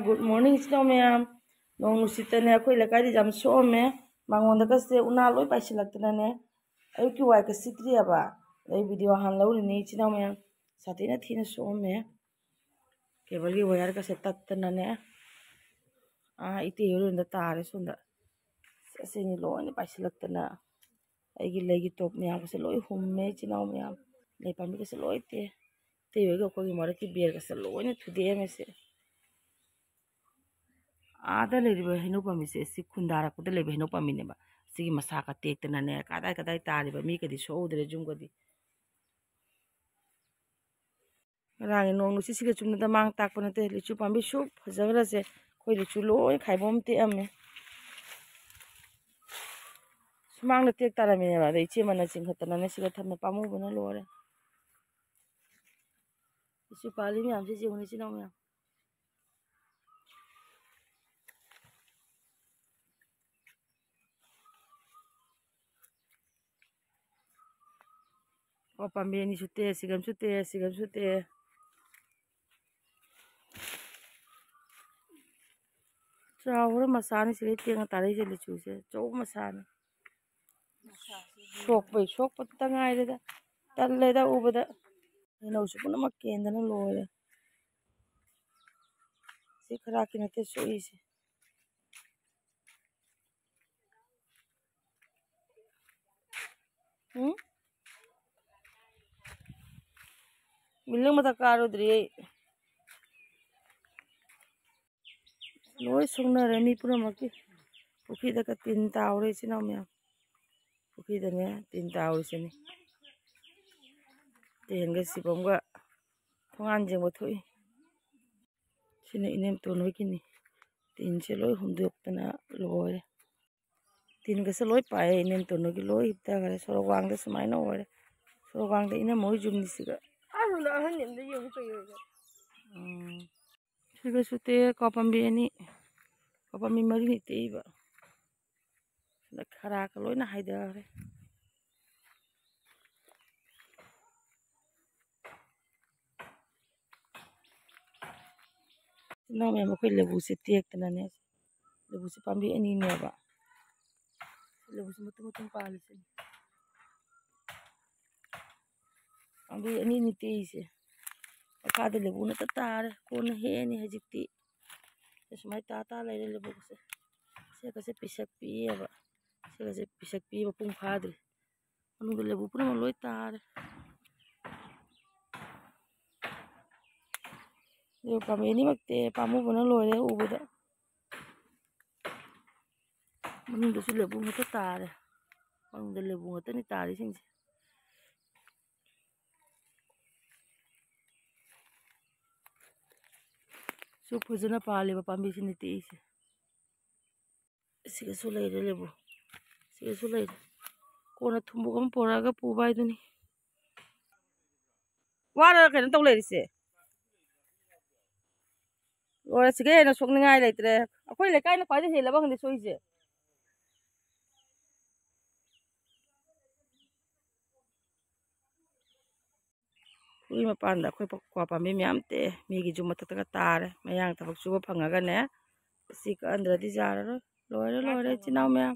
Good morning, snow ma'am. Nong nusitane akhoi lakai jam some mangonda ka se una loi paisilaktana ne ayuki wai ka sitri aba ai video han lauri ni china ma'am satina thina some cable gi wire ka se tattana ne ite yorunda tare sunda asini loi paisilaktana aigi legi top ma'am ka se loi humme china ma'am lei pambi ka se loi te yoga ko gi mara ki ber ka se loi ne thude me se ada leriba hino pamise si khundara ko leba hino pamine ba sigi masa ka tektana ne kadai kadai tariba mi kadi soudre jumgadi rangi nong nusi siga chumna da mang tak pone te lichu pambi su fajagra se khoi lichu loi khaibom te ame sumang na tek taramine ba dei che mana ching khatana ne siga thamna pamu bana lore lichu pali mi am se jewni china me o pambi ni sute sigam sute chawra masani siga tenga tare je lichu se chow masani sok pat tangai da talle da ubada no su puna makenda na lore si khara kina te so ise bilang mata karo dri loi sungna remi pura maki puki da ka tin taure china me puki da ne tin taure sini ten ga sibom ga thongan jeng bo thoi sini inem to noi kini tin che loi humduk tana loi tin ga se loi pae inem to no gi loi hipta ga soro wang da sumai no ore soro wang da ina moi jum ni siga alu la han nim da yong to yo ga siga sute kopambi ani kopambi mari ni te ba na khara ka loi na haida re no me mo khoi lebu se tek tana ne lebu se pambi ani ne ba lebu se mutum mutum pali se pambi ani ni te se akada lebu na tare ko na he ni hajikti sumai ta lai lebu se ka se pisak pi ba se ka se pisak pi ba pung phadre anu lebu pura mo loi tare yo pambi ni makte pamu bana loi ubuda manu da su lebu ngata tare manu da lebu ngata ni tare sing su phujana pale ba pambi sini te ise siga su lai lebu siga su lai kona thumbu gam poraga pu bai duni wara kaina tong lai se ora siga na sok ningai leitre akoi le kai na pai de hela bang ni soise ui mapanda akoi kwa pambi myam te mi gi juma ta tare mayang tabak suba phangaga ne sik andra di jara lore lore chinau myam